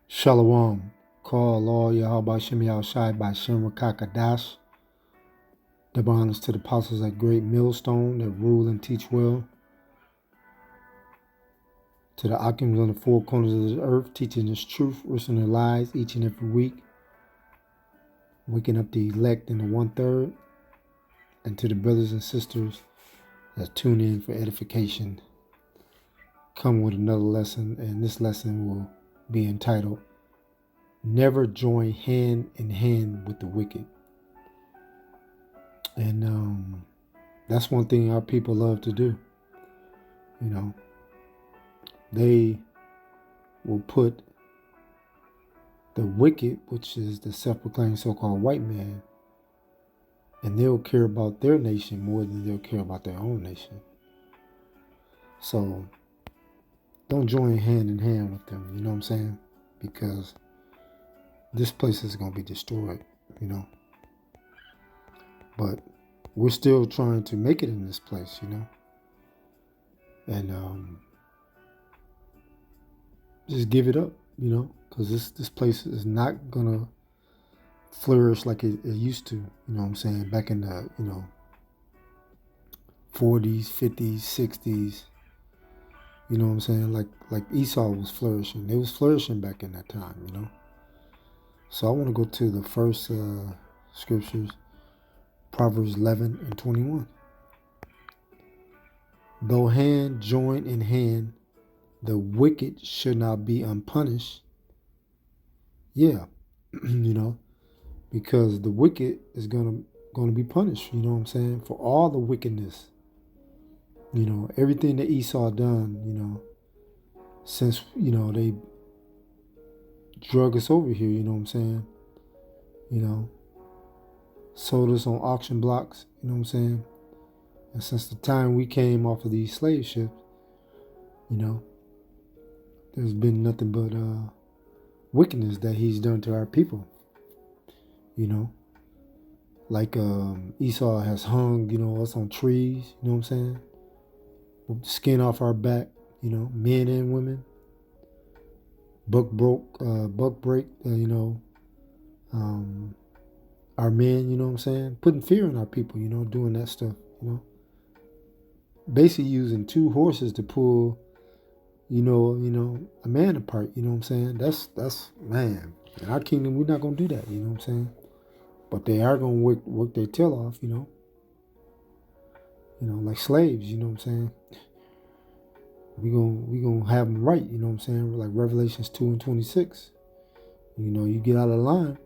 Shalom. Call all Yahweh Shem Shai by Shem Rakakadash. Double honors to the apostles at Great Millstone that rule and teach well. To the Akims on the four corners of the earth, teaching this truth, risking their lives each and every week. Waking up the elect in the 1/3. And to the brothers and sisters that tune in for edification. Come with another lesson, and this lesson will be entitled, Never Join Hand in Hand with the Wicked. And that's one thing our people love to do. You know, they will put the wicked, which is the self-proclaimed so-called white man, and they'll care about their nation more than they'll care about their own nation. So don't join hand in hand with them, you know what I'm saying? Because this place is going to be destroyed, you know. But we're still trying to make it in this place, you know. And just give it up, you know, because this place is not going to flourish like it used to, you know what I'm saying, back in the, 40s, 50s, 60s, you know what I'm saying, like Esau was flourishing. They was flourishing back in that time, you know. So I want to go to the first scriptures, Proverbs 11 and 21. Though hand join in hand, the wicked should not be unpunished. Yeah, you know, because the wicked is gonna be punished, you know what I'm saying, for all the wickedness. You know, everything that Esau done, you know, since, they drug us over here, you know what I'm saying? You know, sold us on auction blocks, you know what I'm saying? And since the time we came off of these slave ships, you know, there's been nothing but wickedness that he's done to our people, you know. Like Esau has hung, us on trees, you know what I'm saying? With the skin off our back, you know, men and women. Buck break, our men, you know what I'm saying? Putting fear in our people, you know, doing that stuff, you know. Basically using two horses to pull, a man apart, you know what I'm saying? That's man. In our kingdom, we're not gonna do that, you know what I'm saying? But they are gonna work their tail off, you know, like slaves, you know what I'm saying? We gonna have them right, you know what I'm saying? Like Revelations 2 and 26. You know, you get out of line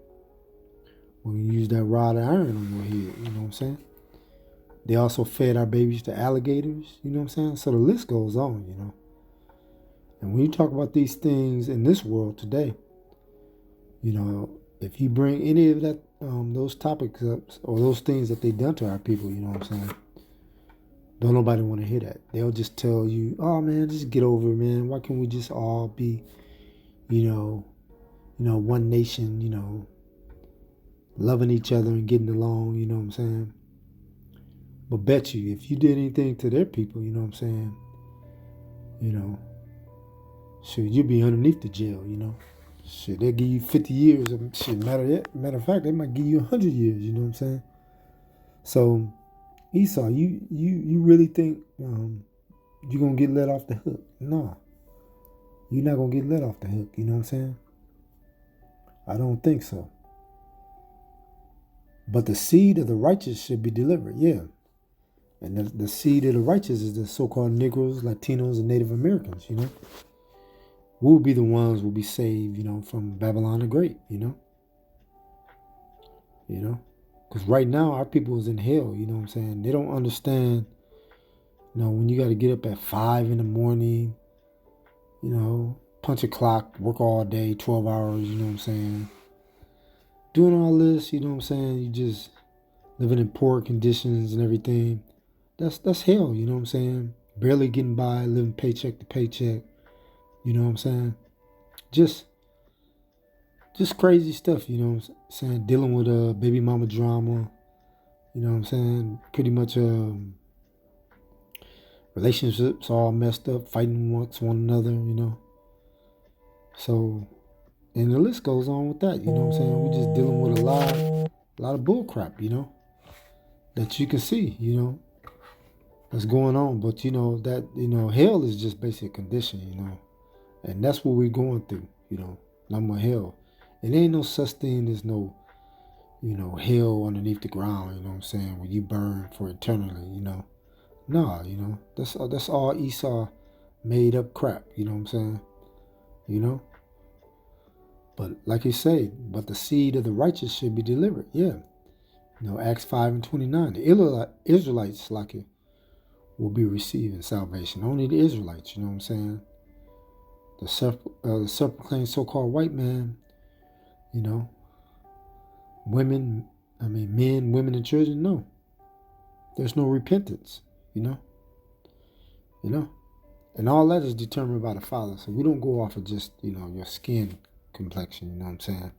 when you use that rod of iron on your head, you know what I'm saying? They also fed our babies to alligators, you know what I'm saying? So the list goes on, you know. And when you talk about these things in this world today, you know, if you bring any of that, those topics up or those things that they done to our people, you know what I'm saying? Don't nobody want to hear that. They'll just tell you, oh man, just get over it, man. Why can't we just all be, one nation, loving each other and getting along, you know what I'm saying? But bet you, if you did anything to their people, you know what I'm saying, shit, you'd be underneath the jail, you know. Shit, they'll give you 50 years. Shit, matter of fact, they might give you 100 years, you know what I'm saying? So, Esau, you really think you're going to get let off the hook? No. You're not going to get let off the hook, you know what I'm saying? I don't think so. But the seed of the righteous should be delivered, yeah. And the seed of the righteous is the so-called Negroes, Latinos, and Native Americans, you know. We'll be the ones who will be saved, you know, from Babylon the Great, you know. Because right now our people is in hell, you know what I'm saying? They don't understand, when you got to get up at 5 in the morning, punch a clock, work all day, 12 hours, you know what I'm saying? Doing all this, you know what I'm saying? You just living in poor conditions and everything. That's hell, you know what I'm saying? Barely getting by, living paycheck to paycheck, you know what I'm saying? Just crazy stuff, you know what I'm saying? Dealing with baby mama drama, you know what I'm saying? Pretty much relationships all messed up, fighting amongst one another, you know. So And the list goes on with that. You know what I'm saying? We just dealing with a lot of bull crap, that you can see, that's going on. But that hell is just basic condition, and that's what we're going through, no more hell. And there ain't no such thing as no hell underneath the ground, you know what I'm saying, where you burn for eternally, Nah, that's all Esau made up crap, you know what I'm saying? You know? But like he said, but the seed of the righteous should be delivered. Yeah. Acts 5:29. The Israelites, like it, will be receiving salvation. Only the Israelites, you know what I'm saying? The self-proclaimed so-called white man, women, men, women, and children, no. There's no repentance, you know? And all that is determined by the Father. So we don't go off of just, your skin complexion, you know what I'm saying?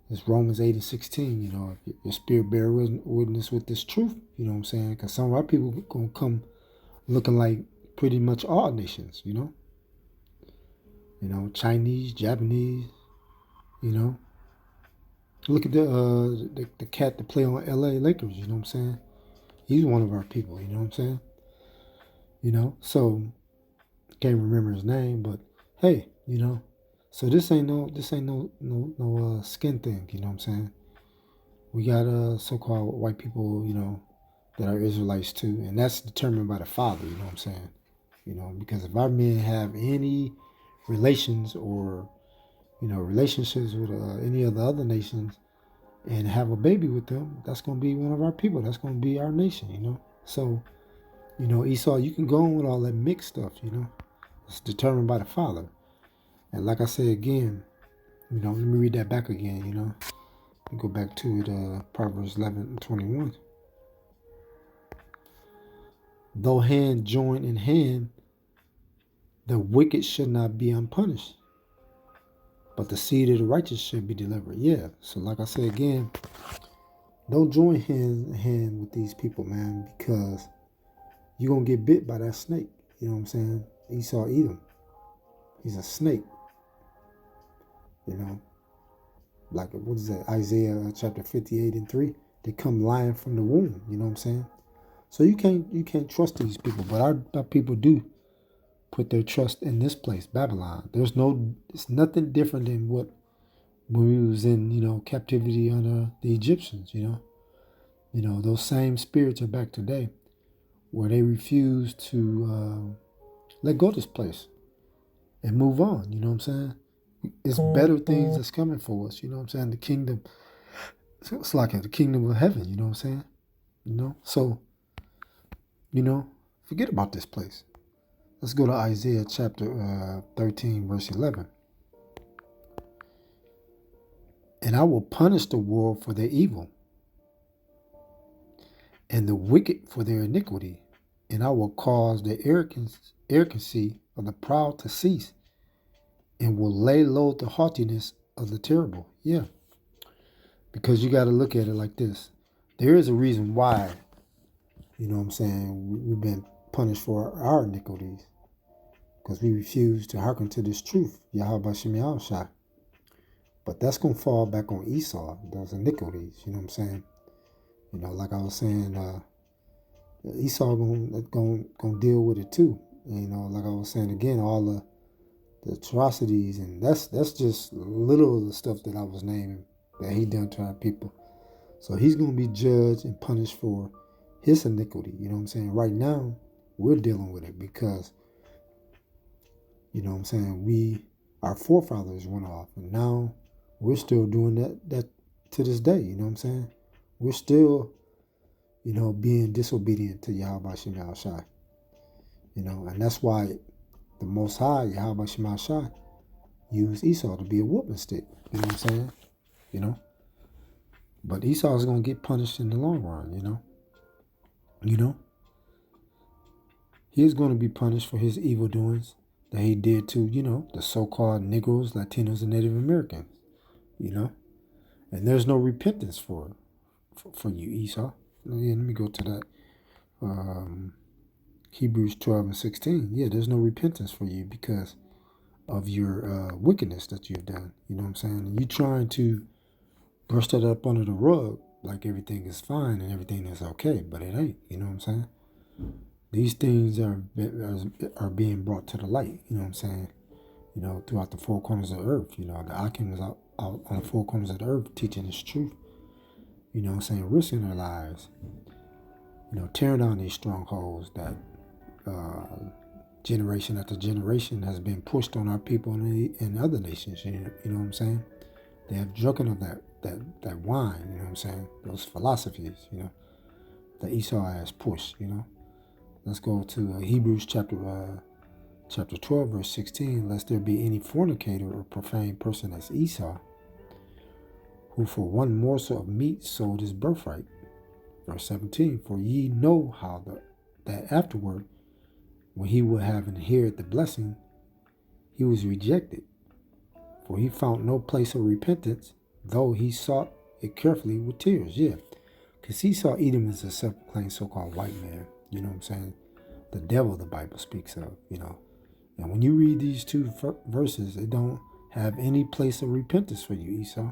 It's Romans 8:16, if your spirit bear witness with this truth, you know what I'm saying? Because some of our people going to come looking like pretty much all nations, Chinese, Japanese, Look at the cat that play on LA Lakers, you know what I'm saying? He's one of our people, you know what I'm saying? So can't remember his name, but hey, so this ain't no skin thing, you know what I'm saying? We got so-called white people, that are Israelites too, and that's determined by the Father, you know what I'm saying? Because if our men have any relations or relationships with any of the other nations and have a baby with them, that's going to be one of our people. That's going to be our nation, So, Esau, you can go on with all that mixed stuff, It's determined by the Father. And like I said again, let me read that back again, Go back to it, Proverbs 11:21. Though hand join in hand, the wicked should not be unpunished, but the seed of the righteous should be delivered. Yeah. So like I said again, don't join hand in hand with these people, man, because you're going to get bit by that snake. You know what I'm saying? Esau eat him. He's a snake. Like, what is that? Isaiah chapter 58:3. They come lying from the womb. You know what I'm saying? So you can't trust these people, but our people do put their trust in this place, Babylon. It's nothing different than when we was in, captivity under the Egyptians, those same spirits are back today where they refuse to let go of this place and move on, you know what I'm saying? It's better things that's coming for us, you know what I'm saying? The kingdom, it's like the kingdom of heaven, you know what I'm saying? So, forget about this place. Let's go to Isaiah chapter 13, verse 11. And I will punish the world for their evil and the wicked for their iniquity, and I will cause the arrogancy of the proud to cease, and will lay low the haughtiness of the terrible. Yeah, because you got to look at it like this. There is a reason why, you know what I'm saying, we've been punished for our iniquities, because we refuse to hearken to this truth, Yahweh Shem Yahushua. But that's going to fall back on Esau, those iniquities, you know what I'm saying? Like I was saying, Esau gonna deal with it too. Like I was saying again, all the atrocities, and that's just little of the stuff that I was naming that he done to our people. So he's gonna be judged and punished for his iniquity. You know what I'm saying? Right now, we're dealing with it because, you know what I'm saying, our forefathers went off, and now we're still doing that to this day. You know what I'm saying? We're still, being disobedient to Yahweh Shem Yahushua. And that's why the Most High, Yahweh Shem Yahushua, used Esau to be a whooping stick. You know what I'm saying? But Esau is going to get punished in the long run, He's going to be punished for his evil doings that he did to, the so-called Negroes, Latinos, and Native Americans, And there's no repentance for you, Esau. Yeah, let me go to that. Hebrews 12:16. Yeah, there's no repentance for you because of your wickedness that you've done. You know what I'm saying? And you trying to brush that up under the rug like everything is fine and everything is okay, but it ain't. You know what I'm saying? These things are being brought to the light. You know what I'm saying? You know, throughout the four corners of the earth. You know, the Akim was out on the four corners of the earth teaching this truth. You know what I'm saying? Risking their lives. You know, tearing down these strongholds that generation after generation has been pushed on our people in other nations. You know what I'm saying? They have drunken of that wine. You know what I'm saying? Those philosophies. You know, that Esau has pushed. You know, let's go to Hebrews chapter 12 verse 16. Lest there be any fornicator or profane person as Esau, who for one morsel of meat sold his birthright. Verse 17. For ye know how that afterward, when he would have inherited the blessing, he was rejected. For he found no place of repentance, though he sought it carefully with tears. Yeah, because he saw Edom as a self-proclaimed so-called white man. You know what I'm saying? The devil the Bible speaks of, you know. And when you read these two verses, they don't have any place of repentance for you, Esau,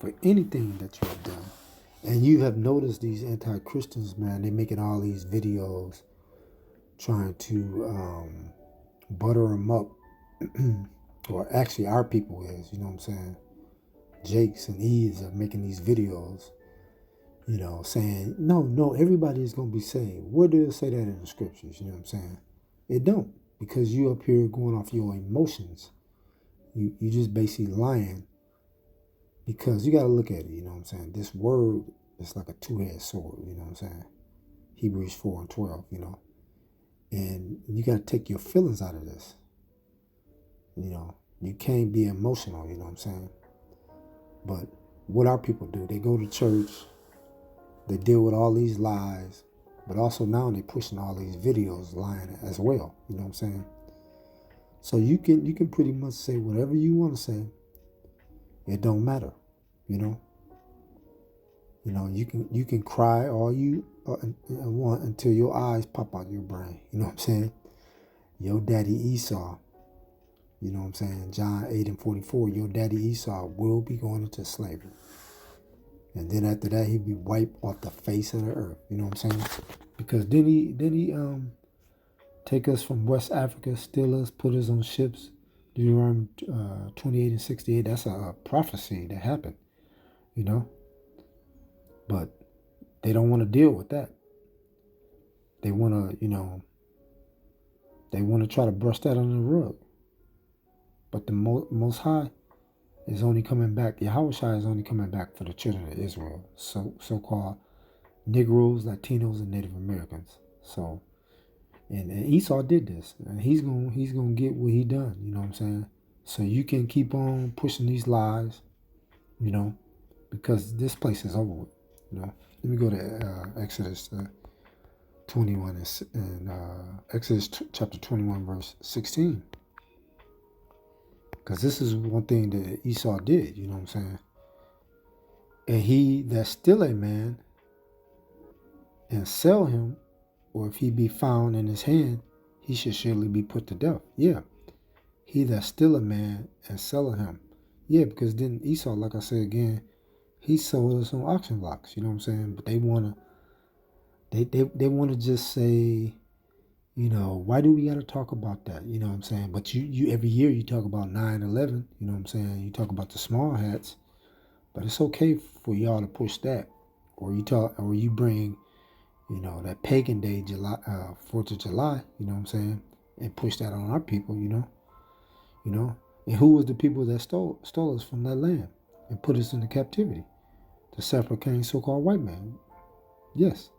for anything that you have done. And you have noticed these anti-Christians, man, they making all these videos trying to butter them up. Or actually our people is, you know what I'm saying? Jakes and Eves are making these videos, you know, saying, no, everybody is going to be saved. Where do it say that in the scriptures? You know what I'm saying? It don't, because you up here going off your emotions. You just basically lying, because you got to look at it, you know what I'm saying? This word is like a two-headed sword, you know what I'm saying? Hebrews 4:12, you know? And you got to take your feelings out of this. You know, you can't be emotional, you know what I'm saying? But what our people do, they go to church, they deal with all these lies, but also now they're pushing all these videos lying as well, you know what I'm saying? So you can pretty much say whatever you want to say. It don't matter, you know? You know, you can cry all you want until your eyes pop out your brain, you know what I'm saying? Your daddy Esau, you know what I'm saying? John 8:44, your daddy Esau will be going into slavery. And then after that, he'd be wiped off the face of the earth. You know what I'm saying? Because then he take us from West Africa, steal us, put us on ships. Deuteronomy 28:68. That's a prophecy that happened, you know? But they don't want to deal with that. They want to, you know, they want to try to brush that under the rug. But the Most High is only coming back. Yahushua is only coming back for the children of Israel, so-called Negroes, Latinos, and Native Americans. So, and Esau did this, and he's gonna get what he done. You know what I'm saying? So you can keep on pushing these lies, you know, because this place is over with. You know, let me go to Exodus 21 and Exodus chapter 21 verse 16. Because this is one thing that Esau did, you know what I'm saying? And he that steal a man and sell him, or if he be found in his hand, he should surely be put to death. Yeah. He that steal a man and sell him. Yeah, because then Esau, like I said again, he sold us on auction blocks, you know what I'm saying? But they wanna just say, you know, why do we got to talk about that? You know what I'm saying? But you every year you talk about 9/11. You know what I'm saying? You talk about the small hats, but it's okay for y'all to push that, or you bring, you know, that pagan day, July 4th of July. You know what I'm saying? And push that on our people. You know. And who was the people that stole us from that land and put us into captivity? The self-proclaimed so-called white man. Yes.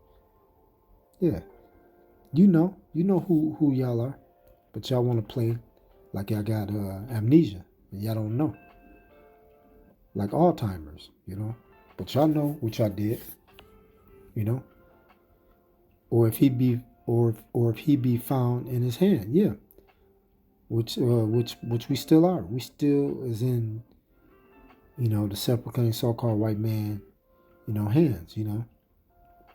Yeah. You know who y'all are, but y'all want to play like y'all got amnesia, and y'all don't know, like Alzheimer's, you know. But y'all know what y'all did, you know. Or if he be found in his hand, yeah. Which we still are. We still is in, you know, the self-proclaimed so-called white man, you know, hands, you know,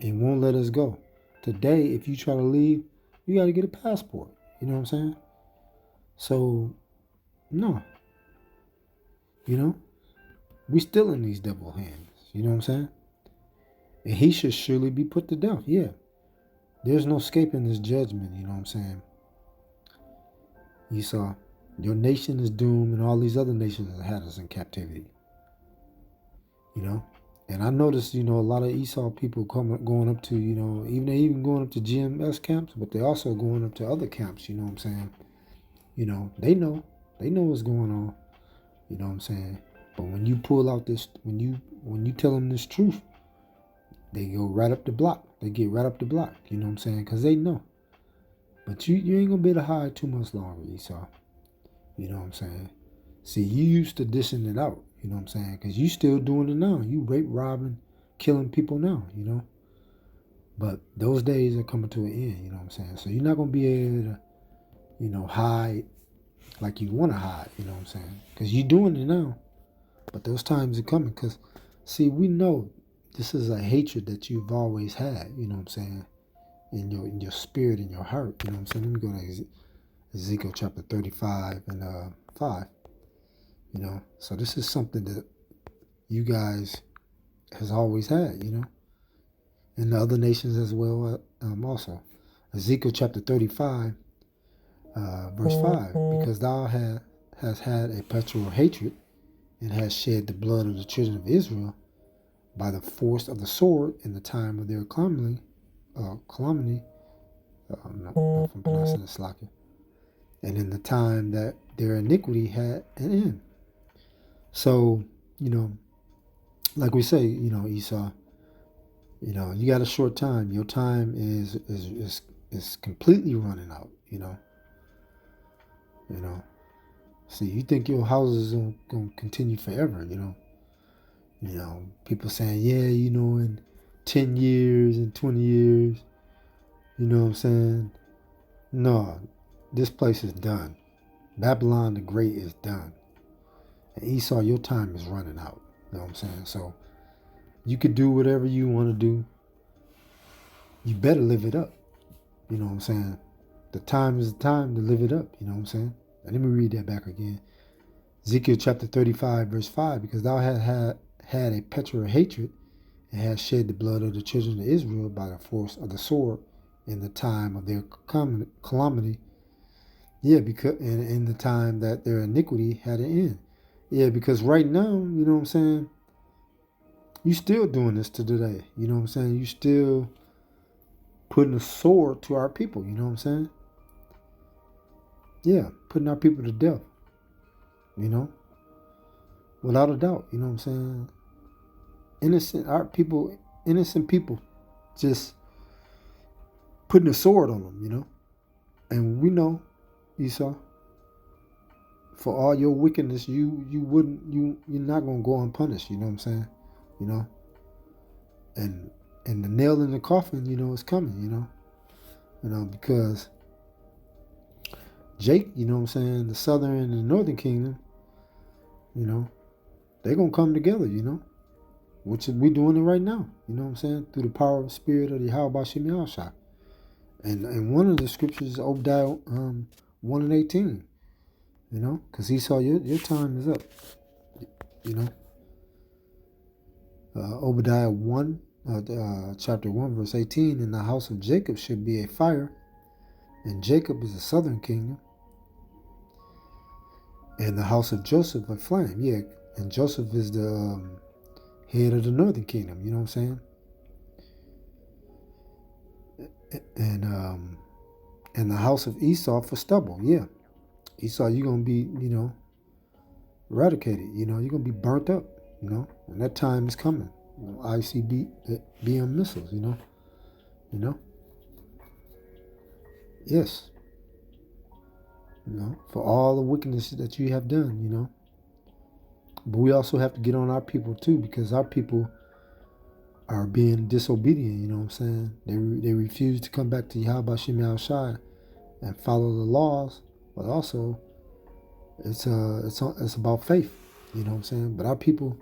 and won't let us go. Today, if you try to leave, you got to get a passport. You know what I'm saying? So No, you know, we still in these devil hands. You know what I'm saying? And he should surely be put to death. Yeah. There's no escaping this judgment. You know what I'm saying? Esau, your nation is doomed, and all these other nations have had us in captivity. You know? And I noticed, a lot of Esau people going up to, even going up to GMS camps, but they're also going up to other camps, you know what I'm saying? They know what's going on, you know what I'm saying? But when you pull out this, when you tell them this truth, they go right up the block. They get right up the block, you know what I'm saying? Because they know. But you ain't going to be able to hide too much longer, Esau. You know what I'm saying? See, you used to dishing it out, you know what I'm saying? Because you still doing it now. You rape, robbing, killing people now, But those days are coming to an end, you know what I'm saying? So you're not going to be able to, hide like you want to hide, you know what I'm saying? Because you're doing it now. But those times are coming. Because, see, we know this is a hatred that you've always had, you know what I'm saying? In your spirit, in your heart, you know what I'm saying? Let me go to Ezekiel chapter 35 and 5. So this is something that you guys has always had, and the other nations as well also. Ezekiel chapter 35, verse 5, because thou hast had a perpetual hatred and hast shed the blood of the children of Israel by the force of the sword in the time of their calamity. I'm not if I'm pronouncing it sloppy. And in the time that their iniquity had an end. So, like we say, Esau, you got a short time. Your time is completely running out, See, you think your houses are going to continue forever, people saying, yeah, in 10 years and 20 years, you know what I'm saying? No, this place is done. Babylon the Great is done. And Esau, your time is running out. You know what I'm saying? So you could do whatever you want to do. You better live it up. You know what I'm saying? The time is the time to live it up. You know what I'm saying? Now, let me read that back again. Ezekiel chapter 35, verse 5, because thou hast had a perpetual hatred and hast shed the blood of the children of Israel by the force of the sword in the time of their calamity. Yeah, because in the time that their iniquity had an end. Yeah, because right now, you know what I'm saying, you still doing this to today. You know what I'm saying? You still putting a sword to our people. You know what I'm saying? Yeah, putting our people to death. Without a doubt. You know what I'm saying? Innocent people, just putting a sword on them. And we know, Esau, for all your wickedness, you're not gonna go unpunished. You know what I'm saying? And the nail in the coffin, is coming. Because Jake, you know what I'm saying, the southern and the northern kingdom, they're gonna come together. Which we're doing it right now. You know what I'm saying? Through the power of the spirit of the Yahweh Shem Yahushua. And one of the scriptures is Obadiah 1:18. Because he saw your time is up. Obadiah 1, chapter 1, verse 18, in the house of Jacob should be a fire, and Jacob is the southern kingdom, and the house of Joseph a flame. Yeah, and Joseph is the head of the northern kingdom. You know what I'm saying? And the house of Esau for stubble. Yeah, Esau, you're gonna be, eradicated. You're gonna be burnt up. And that time is coming. ICBM missiles. Yes. For all the wickedness that you have done. But we also have to get on our people too, because our people are being disobedient. You know what I'm saying? They refuse to come back to Yahweh Shem Yahushua and follow the laws, but also it's about faith. You know what I'm saying? But our people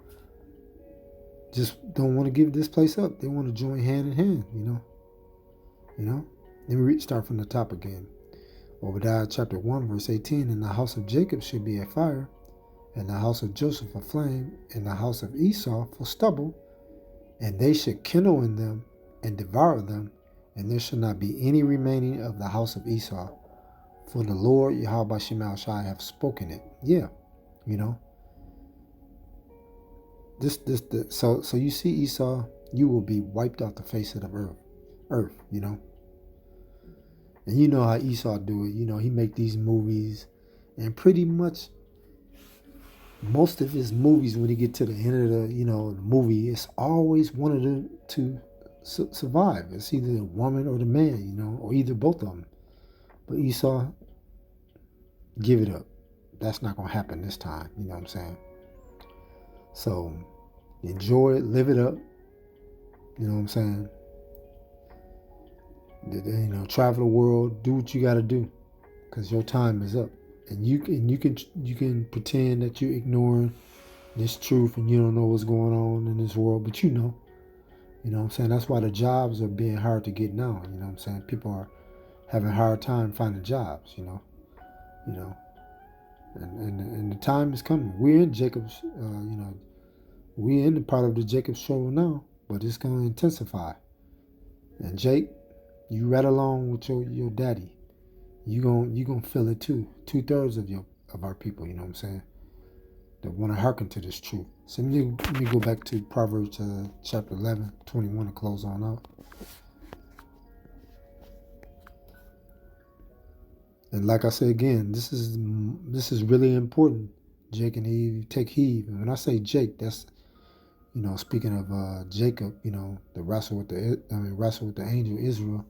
just don't want to give this place up. They want to join hand in hand. Let me start from the top again. Obadiah chapter 1, verse 18, and the house of Jacob should be a fire, and the house of Joseph a flame, and the house of Esau for stubble, and they should kindle in them and devour them, and there shall not be any remaining of the house of Esau. For the Lord Yahweh Shema Shai have spoken it. Yeah, you know. So you see Esau, you will be wiped off the face of the earth, you know. And you know how Esau do it. You know, he make these movies, and pretty much most of his movies, when he get to the end of the movie, it's always one of them to survive. It's either the woman or the man, you know, or either both of them. But Esau, give it up. That's not gonna happen this time. You know what I'm saying? So enjoy it, live it up. You know what I'm saying? You know, travel the world, do what you got to do, because your time is up. And you can pretend that you're ignoring this truth and you don't know what's going on in this world, but you know what I'm saying? That's why the jobs are being hard to get now. You know what I'm saying? People are having a hard time finding jobs. You know, and the time is coming. We're in Jacob's. We're in the part of the Jacob's trouble now, but it's going to intensify. And Jake, you right along with your daddy. You gonna feel it too. 2/3 of our people, you know what I'm saying, that want to hearken to this truth. So let me go back to Proverbs chapter 11, 21 to close on out. And like I say again, this is really important. Jake and Eve, take heed. And when I say Jake, that's speaking of Jacob, the wrestle with the angel Israel.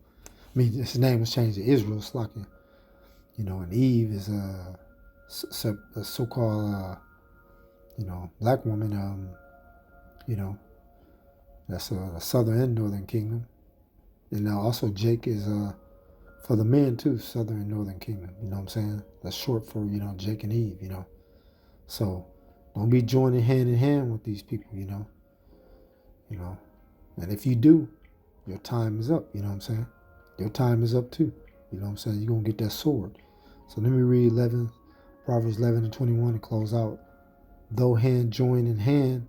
I mean, his name was changed to Israel, Slakia. And Eve is a so-called, black woman. That's a southern and northern kingdom. And now also Jake is for the men too, southern and northern kingdom. You know what I'm saying? That's short for Jake and Eve. So don't be joining hand in hand with these people. And if you do, your time is up. You know what I'm saying? Your time is up too. You know what I'm saying? You're going to get that sword. So let me read Proverbs 11 and 21 to close out. Though hand join in hand,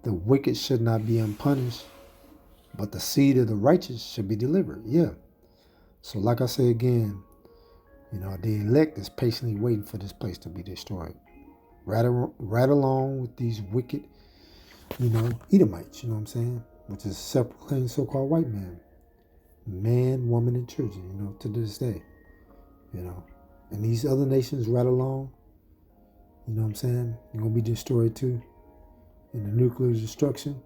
the wicked should not be unpunished, but the seed of the righteous should be delivered. Yeah. So like I say again, the elect is patiently waiting for this place to be destroyed. Right along with these wicked, Edomites, you know what I'm saying? Which is self-proclaimed so-called white man, woman, and children, to this day, and these other nations right along, you know what I'm saying, you're going to be destroyed too in the nuclear destruction.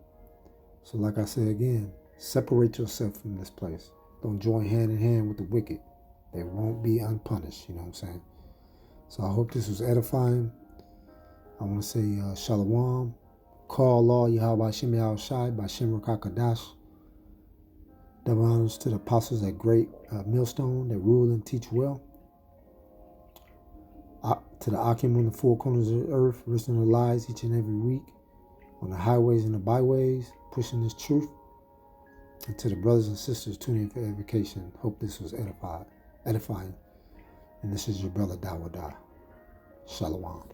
So like I say again, separate yourself from this place. Don't join hand in hand with the wicked. They won't be unpunished, you know what I'm saying? So I hope this was edifying. I want to say Shalom, Call Law Yahweh Shem Yahweh Shai by Shem Rakakadash. Double honors to the apostles at Great Millstone that rule and teach well. To the Akim on the four corners of the earth, risking their lives each and every week on the highways and the byways, pushing this truth. And to the brothers and sisters tuning in for edification, hope this was edifying. And this is your brother Dawadah. Shalom.